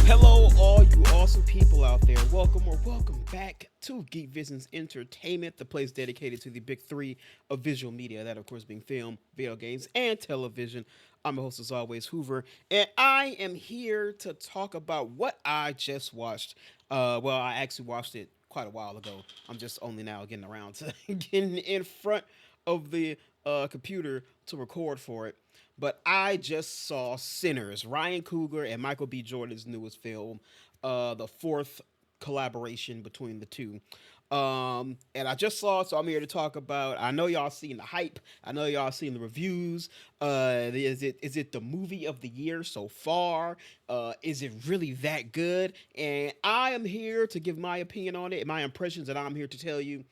Hello, all you awesome people out there. Welcome back to Geek Vision's Entertainment, the place dedicated to the big three of visual media, that of course being film, video games, and television. I'm your host as always, Hoover, and I am here to talk about what I just watched. Well, I actually watched it quite a while ago. I'm just only now getting around to getting in front of the computer to record for it. But I just saw Sinners, Ryan Coogler and Michael B. Jordan's newest film, the fourth collaboration between the two. And I just saw it, so I'm here to talk about. I know y'all seen the hype. I know y'all seen the reviews. Is it the movie of the year so far? Is it really that good? And I am here to give my opinion on it, my impressions, and I'm here to tell you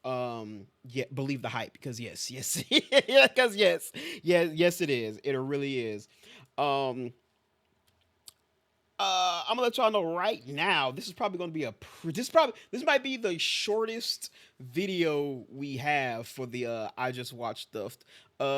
yeah, believe the hype, because yes because yes it is, it really is. um I'm gonna let y'all know right now, this is probably gonna be this might be the shortest video we have for the I just watched stuff,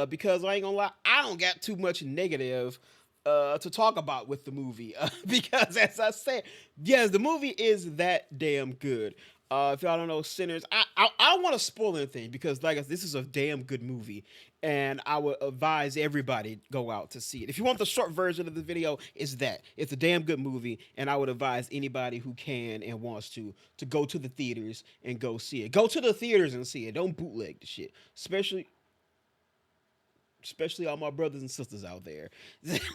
because I ain't gonna lie, I don't got too much negative to talk about with the movie, because as I said, yes, the movie is that damn good. If y'all don't know Sinners, I don't want to spoil anything, because like this is a damn good movie, and I would advise everybody go out to see it. If you want the short version of the video, it's a damn good movie, and I would advise anybody who can and wants to go to the theaters and go see it. Go to the theaters and see it. Don't bootleg the shit, especially all my brothers and sisters out there.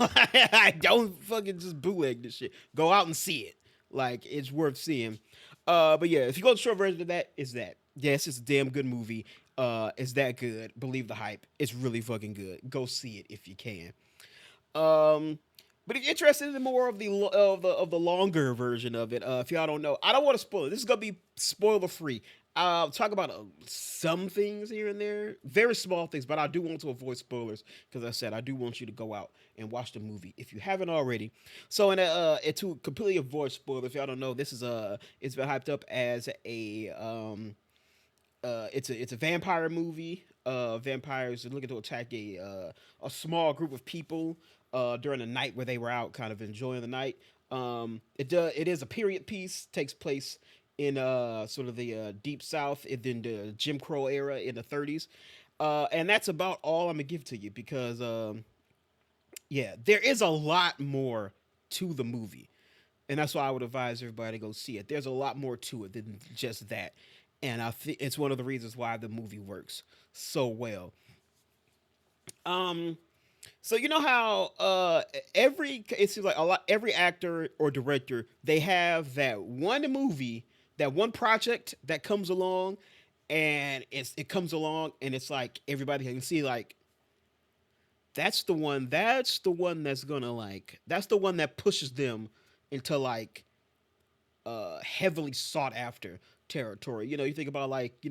I don't fucking just bootleg this shit. Go out and see it. Like, it's worth seeing. But yeah, if you go to the short version of that, it's that. Yes, it's a damn good movie. It's that good. Believe the hype. It's really fucking good. Go see it if you can. Um, but if you're interested in more of the longer version of it, if y'all don't know, I don't want to spoil it. This is gonna be spoiler free. I'll talk about some things here and there, very small things, but I do want to avoid spoilers, because I said I do want you to go out and watch the movie if you haven't already. So, to completely avoid spoilers, if y'all don't know, this is it's been hyped up as it's a vampire movie. Vampires are looking to attack a small group of people during the night where they were out kind of enjoying the night. It is a period piece, takes place in sort of the deep south in the Jim Crow era in the 30s. And that's about all I'm gonna give to you, because yeah, there is a lot more to the movie, and that's why I would advise everybody to go see it. There's a lot more to it than just that, and I think it's one of the reasons why the movie works so well. Um, so you know how it seems like a lot every actor or director, they have that one movie, that one project that comes along, and it comes along and it's like everybody can see, like, that's the one that's gonna, like, that's the one that pushes them into, like, heavily sought after territory. You think about, like,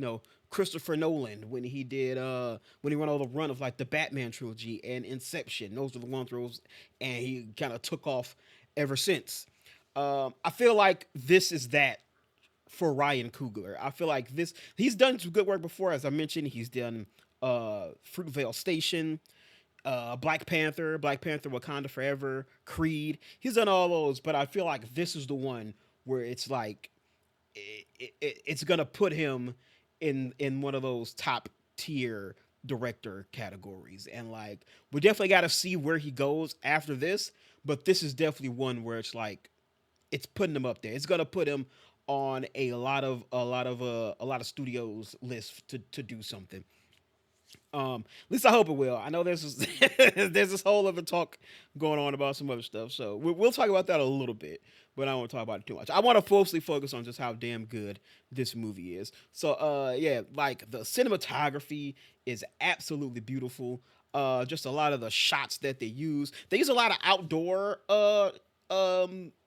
Christopher Nolan, when he went on the run of, like, the Batman trilogy and Inception. Those are the ones where and he kind of took off ever since. I feel like this is that for Ryan Coogler. I feel like he's done some good work before. As I mentioned, he's done Fruitvale Station, Black Panther Wakanda Forever, Creed. He's done all those, but I feel like this is the one where it's like it's gonna put him in one of those top tier director categories, and, like, we definitely got to see where he goes after this. But this is definitely one where it's like it's putting him up there. It's gonna put him on a lot of studios list to do something. At least I hope it will. I know there's this whole other talk going on about some other stuff, so we'll talk about that a little bit, but I don't want to talk about it too much. I want to mostly focus on just how damn good this movie is. So, yeah, like, the cinematography is absolutely beautiful. Just a lot of the shots that they use. They use a lot of outdoor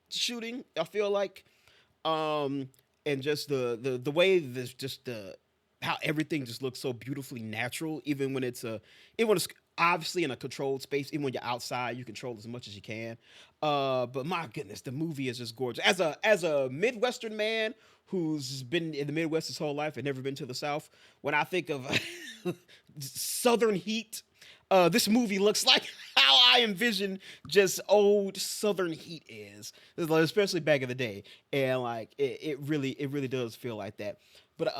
shooting, I feel like, um, and just the way this just the how everything just looks so beautifully natural, even when it's obviously in a controlled space. Even when you're outside, you control as much as you can. But my goodness, the movie is just gorgeous. As a Midwestern man who's been in the Midwest his whole life and never been to the South, when I think of Southern heat, this movie looks like how I envision just old Southern heat is, especially back in the day, and like it really does feel like that. But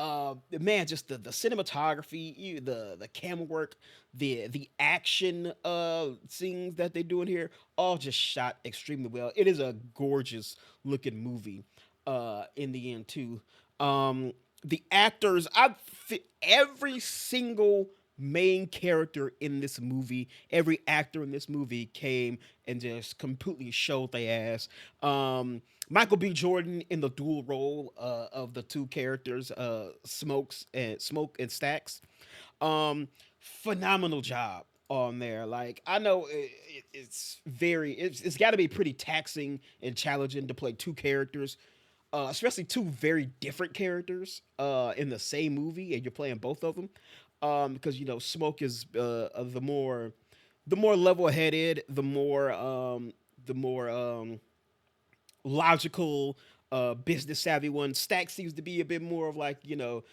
man, just the cinematography, the camera work, the action scenes that they do in here, all just shot extremely well. It is a gorgeous looking movie. In the end too. The actors, every single main character in this movie, every actor in this movie came and just completely showed their ass. Michael B. Jordan in the dual role of the two characters, Smoke and Stacks. Phenomenal job on there. Like I know it's got to be pretty taxing and challenging to play two characters, especially two very different characters in the same movie, and you're playing both of them. Because Smoke is the more level headed, the more logical, business savvy one. Stack seems to be a bit more of like the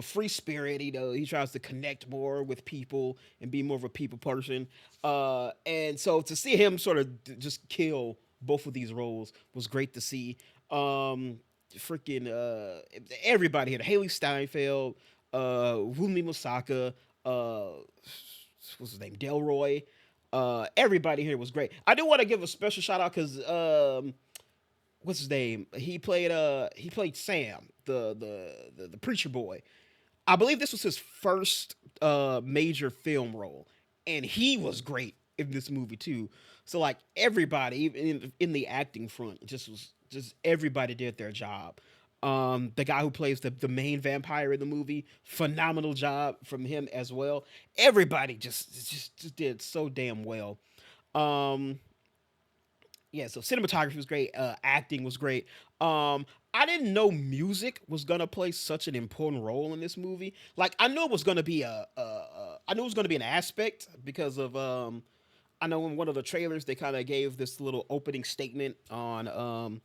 free spirit. He tries to connect more with people and be more of a people person. And so to see him sort of just kill both of these roles was great to see. Freaking everybody here: Haley Steinfeld, Wunmi Masaka, what's his name, Delroy. Everybody here was great. I do want to give a special shout out because what's his name? He played Sam, the preacher boy. I believe this was his first major film role, and he was great in this movie too. So like everybody, even in the acting front, just everybody did their job. The guy who plays the main vampire in the movie, phenomenal job from him as well. Everybody just did so damn well. Um, yeah, so cinematography was great. Acting was great. I didn't know music was gonna play such an important role in this movie. Like I knew it was gonna be I knew it was gonna be an aspect because of I know in one of the trailers they kind of gave this little opening statement on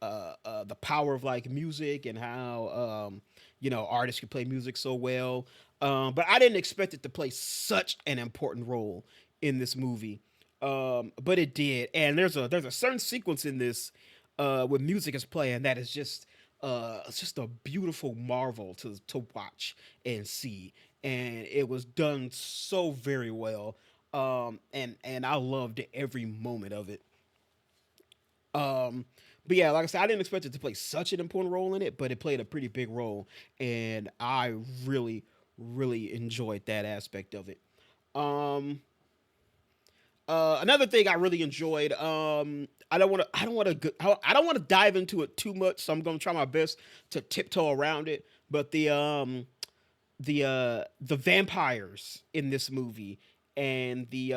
the power of like music and how artists can play music so well. But I didn't expect it to play such an important role in this movie. But it did, and there's a certain sequence in this when music is playing that is just it's just a beautiful marvel to watch and see, and it was done so very well. And I loved every moment of it. But yeah, like I said, I didn't expect it to play such an important role in it, but it played a pretty big role, and I really, really enjoyed that aspect of it. Um, Another thing I really enjoyed. I don't want to dive into it too much, so I'm gonna try my best to tiptoe around it. But the vampires in this movie and the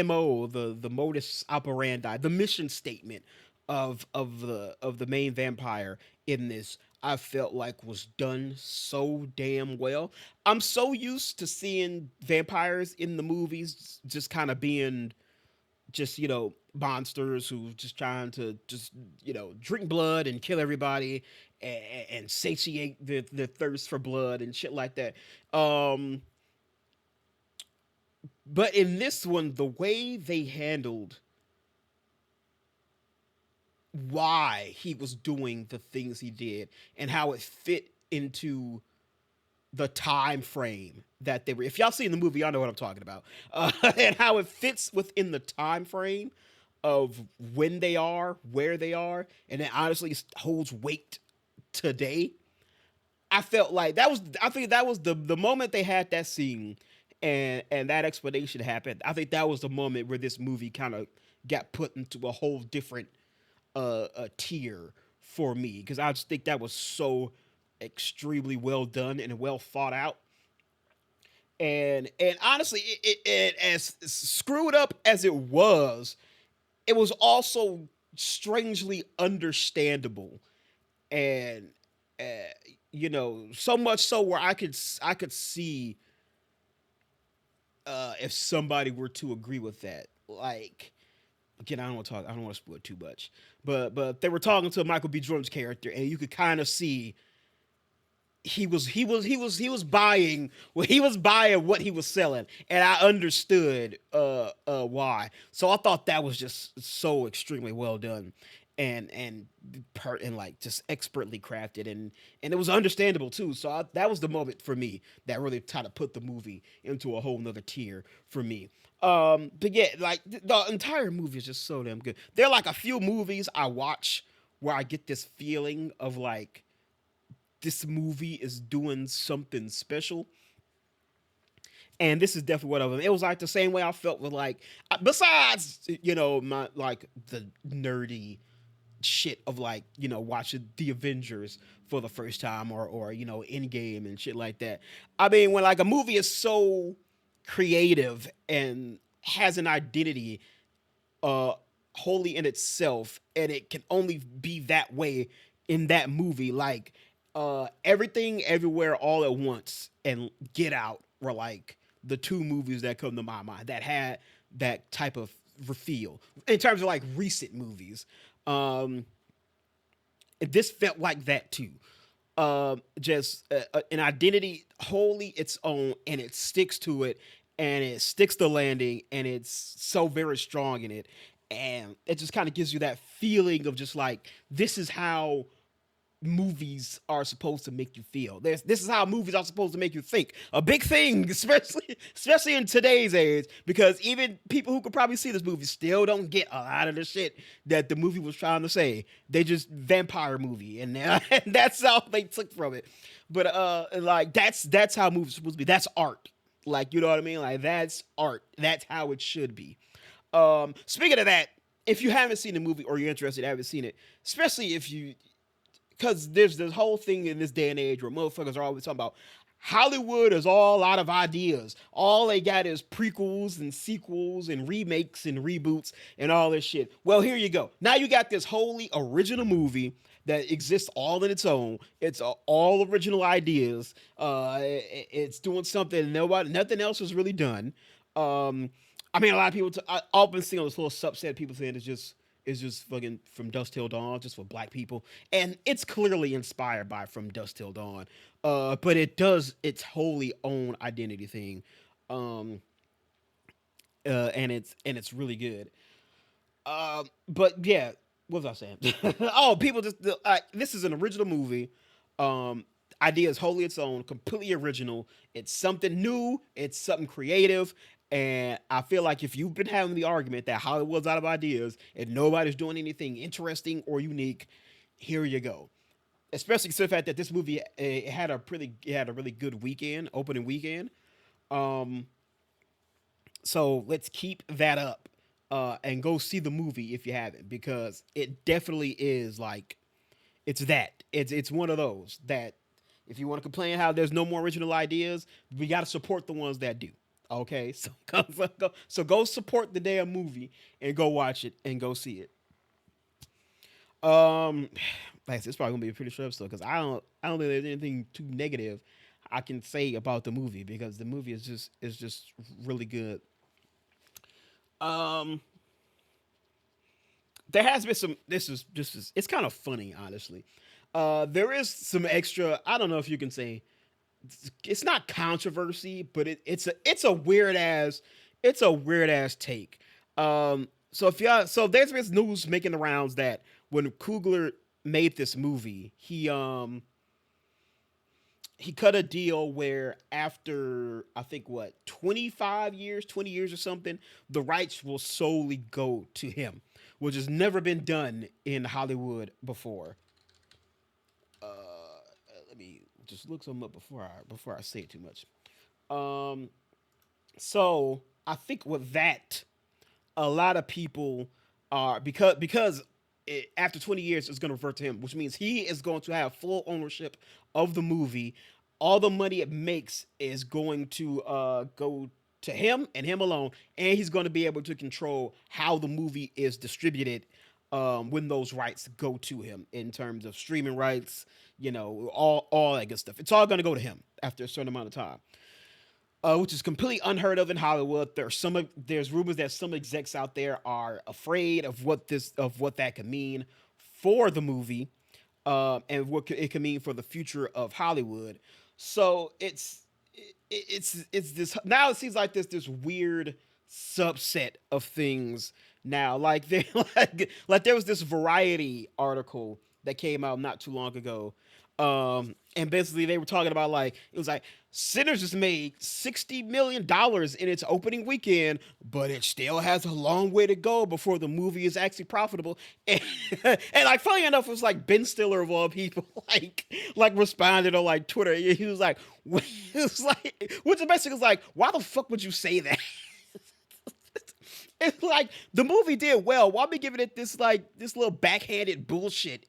mo, the modus operandi, the mission statement of the main vampire in this, I felt like was done so damn well. I'm so used to seeing vampires in the movies just kind of being just monsters who just trying to just drink blood and kill everybody, and satiate the thirst for blood and shit like that. um but in this one, the way they handled why he was doing the things he did and how it fit into the time frame that they were. If y'all seen the movie, y'all know what I'm talking about. And how it fits within the time frame of when they are, where they are, and it honestly holds weight today. I felt like that was. I think that was the moment they had that scene, and that explanation happened. I think that was the moment where this movie kind of got put into a whole different a tier for me, because I just think that was so extremely well done and well thought out. And honestly, it as screwed up as it was also strangely understandable. And so much so where I could see if somebody were to agree with that. Like, again, I don't want to spoil too much, but they were talking to Michael B. Jordan's character, and you could kind of see he was buying, well, he was buying what he was selling, and I understood why. So I thought that was just so extremely well done, and like just expertly crafted, and it was understandable too. So that was the moment for me that really kind of put the movie into a whole nother tier for me. But yeah, like the entire movie is just so damn good. There are like a few movies I watch where I get this feeling of like this movie is doing something special, and this is definitely one of them. It was like the same way I felt with like, besides my like the nerdy shit of like watching the Avengers for the first time, or Endgame and shit like that. I mean, when like a movie is so creative and has an identity uh wholly in itself, and it can only be that way in that movie, like Everything Everywhere All at Once and Get Out were like the two movies that come to my mind that had that type of feel in terms of like recent movies. um this felt like that too. Just an identity wholly its own, and it sticks to it, and it sticks the landing, and it's so very strong in it, and it just kind of gives you that feeling of just like, this is how movies are supposed to make you feel. This is how movies are supposed to make you think. A big thing, especially in today's age, because even people who could probably see this movie still don't get a lot of the shit that the movie was trying to say. They just vampire movie, and, and that's all they took from it. But like that's how movies are supposed to be. That's art. Like, you know what I mean? Like, that's art. That's how it should be. Speaking of that, if you haven't seen the movie or you're interested, haven't seen it, especially if you, because there's this whole thing in this day and age where motherfuckers are always talking about Hollywood is all out of ideas. All they got is prequels and sequels and remakes and reboots and all this shit. Well, here you go. Now you got this wholly original movie that exists all in its own. It's all original ideas. It's doing something nothing else has really done. I mean, a lot of people. I've been seeing this little subset of people saying it's just fucking From Dusk Till Dawn, just for black people, and it's clearly inspired by From Dusk Till Dawn. But it does its wholly own identity thing, um, and it's really good. But yeah, what was I saying? Oh, people just this is an original movie. Um, Idea is wholly its own, completely original. It's something new. It's something creative. And I feel like if you've been having the argument that Hollywood's out of ideas and nobody's doing anything interesting or unique, here you go. Especially the fact that this movie it had a really good weekend, opening weekend. Um, so let's keep that up, and go see the movie if you haven't, because it definitely is like, it's one of those that, if you want to complain how there's no more original ideas, we got to support the ones that do. Okay, so go support the damn movie and go watch it and go see it. Um, like, it's probably gonna be a pretty short episode because I don't think there's anything too negative I can say about the movie, because the movie is just really good. Um, there has been some. This is it's kind of funny, honestly. There is some extra. I don't know if you can say it's not controversy, but it's a weird ass take. So there's been news making the rounds that when Coogler made this movie, he cut a deal where after, I think, what, 25 years, 20 years or something, the rights will solely go to him, which has never been done in Hollywood before. Let me just look something up before I say it too much. Um, so I think with that, a lot of people are, because after 20 years it's going to revert to him, which means he is going to have full ownership of the movie. All the money it makes is going to go to him and him alone, and he's going to be able to control how the movie is distributed, when those rights go to him in terms of streaming rights, all that good stuff. It's all going to go to him after a certain amount of time, which is completely unheard of in Hollywood. There's rumors that some execs out there are afraid of what that could mean for the movie, and what it could mean for the future of Hollywood. So it's this now. It seems like this weird subset of things now. Like they like there was this Variety article that came out not too long ago, and basically they were talking about like it was like Sinners just made $60 million in its opening weekend, but it still has a long way to go before the movie is actually profitable. And, and like funny enough, it was like Ben Stiller of all people, like responded on like Twitter. He was like, he was like, which basically was like, why the fuck would you say that? It's like the movie did well. Why be giving it this little backhanded bullshit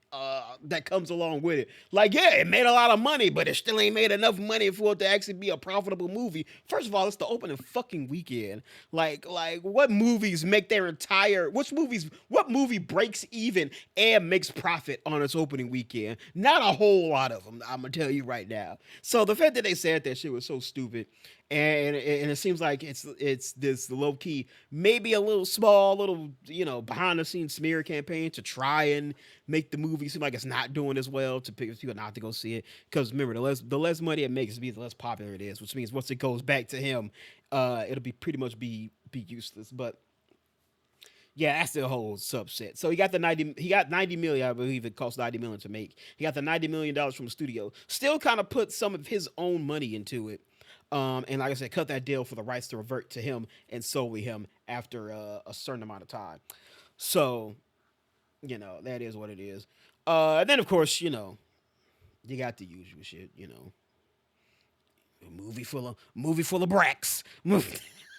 that comes along with it? Like, yeah, it made a lot of money, but it still ain't made enough money for it to actually be a profitable movie. First of all, it's the opening fucking weekend. Like what movies make their entire what movie breaks even and makes profit on its opening weekend? Not a whole lot of them, I'm gonna tell you right now. So the fact that they said that shit was so stupid, and it seems like it's this low key, maybe a little small, little behind the scenes smear campaign to try and make the movie seem like it's not doing as well to pick people not to go see it. Because remember, the less money it makes, the less popular it is, which means once it goes back to him, it'll be pretty much be useless. But yeah, that's the whole subset. So he got 90 million, I believe it cost 90 million to make. He got the $90 million from the studio. Still kind of put some of his own money into it. And like I said, cut that deal for the rights to revert to him and solely him after a certain amount of time. So, that is what it is. And then of course, you got the usual shit, movie full of bracks.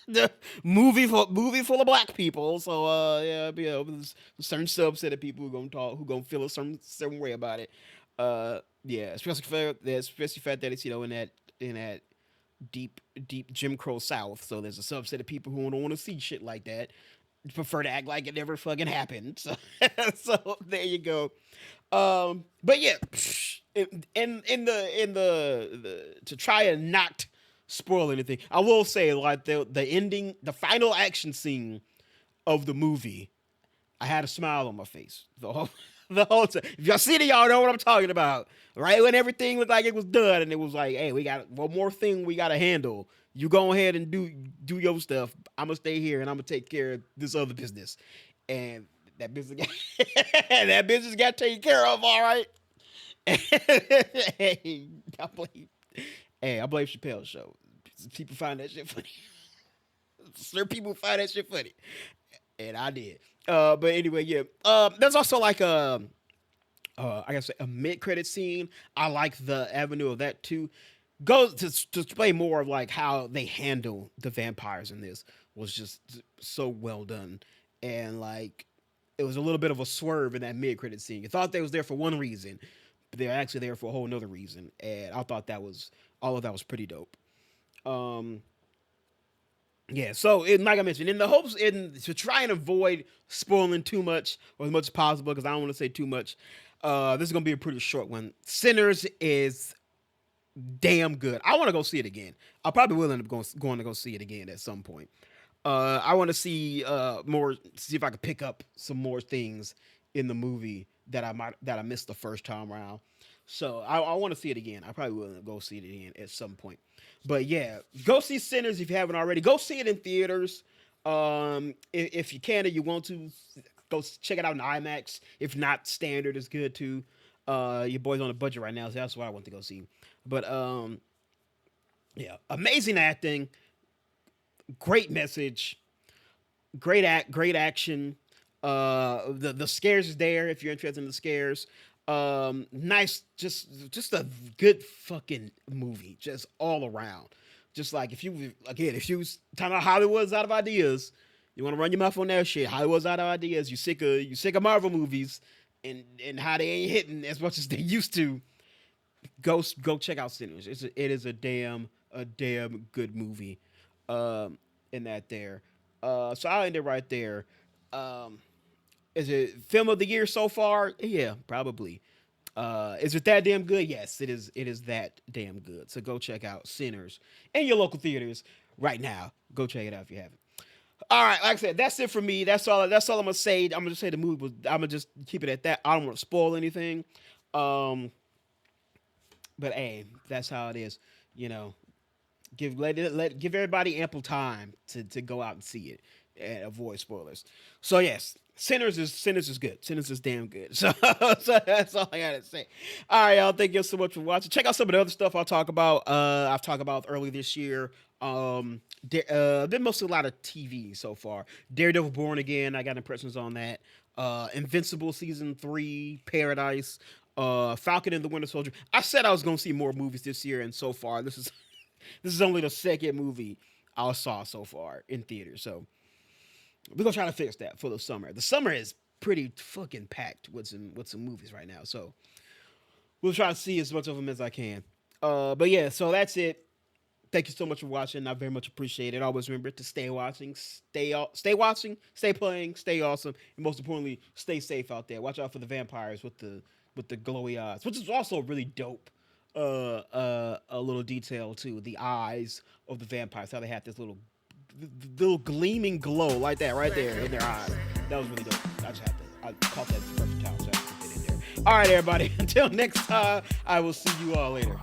The movie full of black people. So yeah, there's a certain subset of people who gonna feel a certain way about it. Yeah, especially the fact that it's in that deep Jim Crow South. So there's a subset of people who don't want to see shit like that. Prefer to act like it never fucking happened. So, so there you go. But yeah, in the to try and not spoil anything, I will say like the ending, the final action scene of the movie, I had a smile on my face the whole time. If y'all see it, y'all know what I'm talking about. Right when everything looked like it was done, and it was like, hey, we got one more thing we got to handle. You go ahead and do your stuff. I'm gonna stay here and I'm gonna take care of this other business. And that business that business got taken care of, all right. hey, I blame, I blame Chappelle's show. People find that shit funny. Certain people find that shit funny, and I did. But anyway, yeah. There's also like I guess a mid credit scene. I like the avenue of that too. Goes to display more of like how they handle the vampires in this was just so well done, and like it was a little bit of a swerve in that mid credit scene. You thought they was there for one reason, but they're actually there for a whole nother reason, and I thought that was all of that was pretty dope. Um, yeah, so like I mentioned, in the hopes in to try and avoid spoiling too much or as much as possible, because I don't want to say too much. This is gonna be a pretty short one. Sinners is damn good. I want to go see it again. I probably will end up going to go see it again at some point. I want to see see if I could pick up some more things in the movie that I missed the first time around. So I want to see it again. I probably will go see it again at some point. But yeah, go see Sinners if you haven't already. Go see it in theaters. If you can or you want to, go check it out in IMAX. If not, standard is good too. Your boy's on a budget right now, so that's what I want to go see. But yeah, amazing acting, great message, great action. The scares is there if you're interested in the scares. Nice, just a good fucking movie, just all around. Just like if you was talking about Hollywood's out of ideas, you want to run your mouth on that shit. Hollywood's out of ideas. You sick of Marvel movies and how they ain't hitting as much as they used to. Go check out Sinners. It is a damn good movie. In that there. So I'll end it right there. Um, Is it film of the year so far? Yeah, probably. Is it that damn good? Yes, it is. It is that damn good. So go check out Sinners in your local theaters right now. Go check it out if you haven't. All right, like I said, that's it for me. That's all. That's all I'm gonna say. I'm gonna just say the movie was. I'm gonna just keep it at that. I don't want to spoil anything. Um, but hey, that's how it is. You know, give everybody ample time to go out and see it and avoid spoilers. So yes, Sinners is good. Sinners is damn good. So that's all I gotta say. All right, y'all. Thank you so much for watching. Check out some of the other stuff I'll talk about. I've talked about early this year. Been mostly a lot of TV so far. Daredevil Born Again. I got impressions on that. Invincible season 3. Paradise. Falcon and the Winter Soldier. I said I was gonna see more movies this year, and so far this is this is only the second movie I saw so far in theaters. So we're gonna try to fix that for the summer. The summer is pretty fucking packed with some movies right now. So we'll try to see as much of them as I can. But yeah, so that's it. Thank you so much for watching. I very much appreciate it. Always remember to stay watching, stay watching, stay playing, stay awesome, and most importantly, stay safe out there. Watch out for the vampires with the glowy eyes, which is also really dope. A little detail too. The eyes of the vampires, how they have this little gleaming glow like that right there in their eyes. That was really dope. I caught that at the perfect time, so I had to put that in there. All right, everybody. Until next time, I will see you all later.